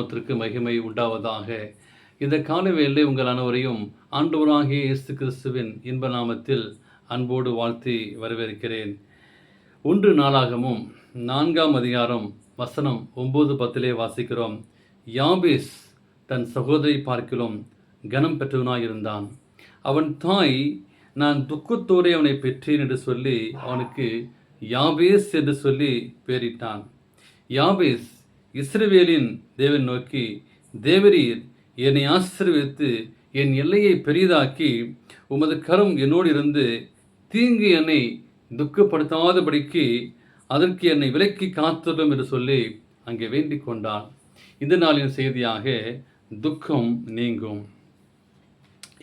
நாமத்திற்கு மகிமை உண்டாவதாக. இந்த காலை வேளையிலே உங்கள் அனைவரையும் ஆண்டவராகிய இயேசு கிறிஸ்துவின் இன்ப நாமத்தில் அன்போடு வாழ்த்தி வரவேற்கிறேன். 1 நாளாகமம் 4ஆம் அதிகாரம் வசனம் 9-10 வாசிக்கிறோம். யாபேஸ் தன் சகோதரி பார்க்கிலும் கனம் பெற்றவனாயிருந்தான். அவன் தாய், நான் துக்கத்தோடு அவனை பெற்றேன் என்று சொல்லி அவனுக்கு யாபேஸ் என்று சொல்லி பெயரிட்டான். யாபேஸ் இஸ்ரவேலின் தேவன் நோக்கி, தேவரீர் என்னை ஆசீர்வதித்து என் எல்லையை பெரிதாக்கி உமது கரம் என்னோடு இருந்து தீங்கு என்னை துக்கப்படுத்தாதபடிக்கு அதற்கு என்னை விலக்கி காத்தரும் என்று சொல்லி அங்கே வேண்டிக் கொண்டான். இந்த நாளின் செய்தியாக துக்கம் நீங்கும்.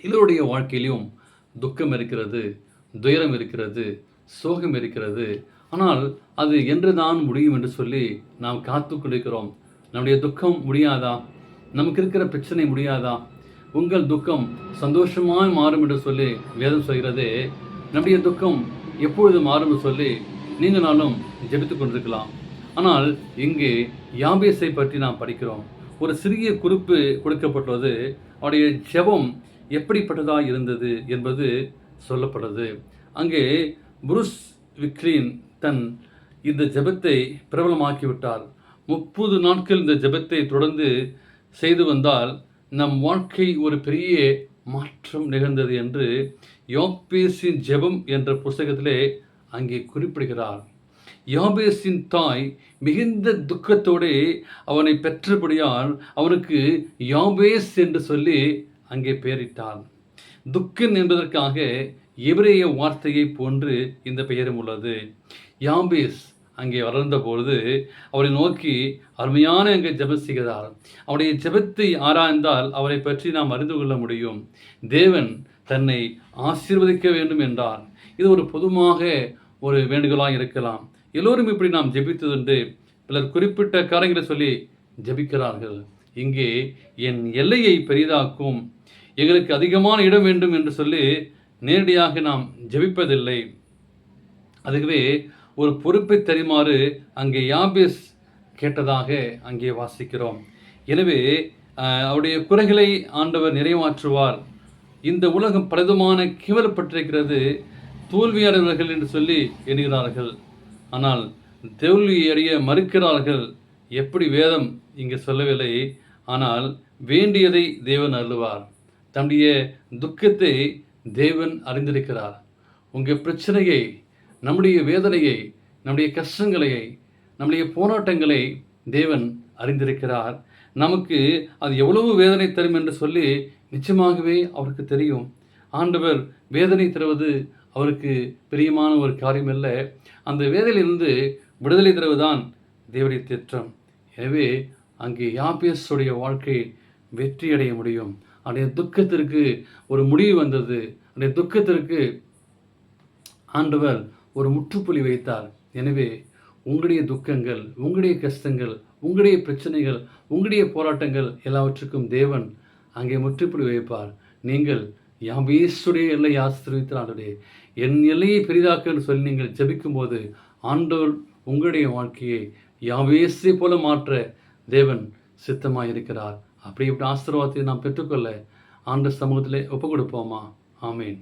எல்லோருடைய வாழ்க்கையிலும் துக்கம் இருக்கிறது, துயரம் இருக்கிறது, சோகம் இருக்கிறது. ஆனால் அது என்றுதான் முடியும் என்று சொல்லி நாம் காத்து கொண்டிருக்கிறோம். நம்முடைய துக்கம் முடியாதா? நமக்கு இருக்கிற பிரச்சனை முடியாதா? உங்கள் துக்கம் சந்தோஷமாய் மாறும் என்று சொல்லி வேதம் சொல்கிறதே. நம்முடைய துக்கம் எப்பொழுது மாறும் என்று சொல்லி நீங்கள் நானும் ஜெபித்து கொண்டிருக்கலாம். ஆனால் இங்கே யாபேசை பற்றி நாம் படிக்கிறோம். ஒரு சிறிய குறிப்பு கொடுக்கப்பட்டுள்ளது. அவருடைய ஜெபம் எப்படிப்பட்டதாக இருந்தது என்பது சொல்லப்படுறது. அங்கே புருஸ் விக்ரீன் தன் இந்த ஜெபத்தை பிரபலமாக்கிவிட்டார். 30 நாட்கள் இந்த ஜெபத்தை தொடர்ந்து செய்து வந்தால் நம் வாழ்க்கை ஒரு பெரிய மாற்றம் நிகழ்ந்தது என்று யாபேசின் ஜெபம் என்ற புத்தகத்திலே அங்கே குறிப்பிடுகிறார். யாபேசின் தாய் மிகுந்த துக்கத்தோடு அவனை பெற்றபடியால் அவனுக்கு யாபேஸ் என்று சொல்லி அங்கே பெயரிட்டான். துக்கன் என்பதற்காக எபிரேய வார்த்தையை போன்று இந்த பெயரும் உள்ளது. யாபேஸ் அங்கே வளர்ந்தபொழுது அவரை நோக்கி அருமையான அங்கே ஜெபம் செய்கிறார். அவருடைய ஜெபத்தை ஆராய்ந்தால் அவரை பற்றி நாம் அறிந்து கொள்ள முடியும். தேவன் தன்னை ஆசீர்வதிக்க வேண்டும் என்றார். இது ஒரு பொதுவாக ஒரு வேண்டுகோளாக இருக்கலாம். எல்லோரும் இப்படி நாம் ஜெபித்ததுண்டு. சிலர் குறிப்பிட்ட காரியங்களை சொல்லி ஜெபிக்கிறார்கள். இங்கே என் எல்லையை பெரிதாக்கும், எங்களுக்கு அதிகமான இடம் வேண்டும் என்று சொல்லி நேரடியாக நாம் ஜெபிப்பதில்லை. அதுவே ஒரு பொறுப்பை தருமாறு அங்கே யாபேஸ் கேட்டதாக அங்கே வாசிக்கிறோம். எனவே அவருடைய குறைகளை ஆண்டவர் நிறைவாற்றுவார். இந்த உலகம் பலவிதமான கேவலப்பட்டிருக்கிறது, தோல்வியடைவர்கள் என்று சொல்லி எண்ணுகிறார்கள். ஆனால் தோல்வியடைய மறுக்கிறார்கள். எப்படி வேதம் இங்கே சொல்லவில்லை. ஆனால் வேண்டியதை தேவன் அருளுவார். தம்முடைய துக்கத்தை தேவன் அறிந்திருக்கிறார். உங்கள் பிரச்சனையை, நம்முடைய வேதனையை, நம்முடைய கஷ்டங்களை, நம்முடைய போராட்டங்களை தேவன் அறிந்திருக்கிறார். நமக்கு அது எவ்வளவு வேதனை தரும் என்று சொல்லி நிச்சயமாகவே அவருக்கு தெரியும். ஆண்டவர் வேதனை தருவது அவருக்கு பிரியமான ஒரு காரியம் அல்ல. அந்த வேதனையிலிருந்து விடுதலை தருவதுதான் தேவனுடைய திட்டம். எனவே அங்கே யாபேசுடைய வாழ்க்கை வெற்றி அடைய முடியும். அவருடைய துக்கத்திற்கு ஒரு முடிவு வந்தது. அவருடைய துக்கத்திற்கு ஆண்டவர் ஒரு முற்றுப்புள்ளி வைத்தார். எனவே உங்களுடைய துக்கங்கள், உங்களுடைய கஷ்டங்கள், உங்களுடைய பிரச்சனைகள், உங்களுடைய போராட்டங்கள் எல்லாவற்றுக்கும் தேவன் அங்கே முற்றுப்புள்ளி வைப்பார். நீங்கள் யாபேசுடைய எல்லையை ஆசீர்வதித்தாலே என் எல்லையை பெரிதாக்குன்னு சொல்லி நீங்கள் ஜெபிக்கும் போது ஆண்டவர் உங்களுடைய வாழ்க்கையை யாபேசை போல மாற்ற தேவன் சித்தமாக இருக்கிறார். அப்படி இப்படி ஆசீர்வாதத்தை நாம் பெற்றுக்கொள்ள ஆண்டவர் சமூகத்திலே ஒப்புக் கொடுப்போமா? ஆமேன்.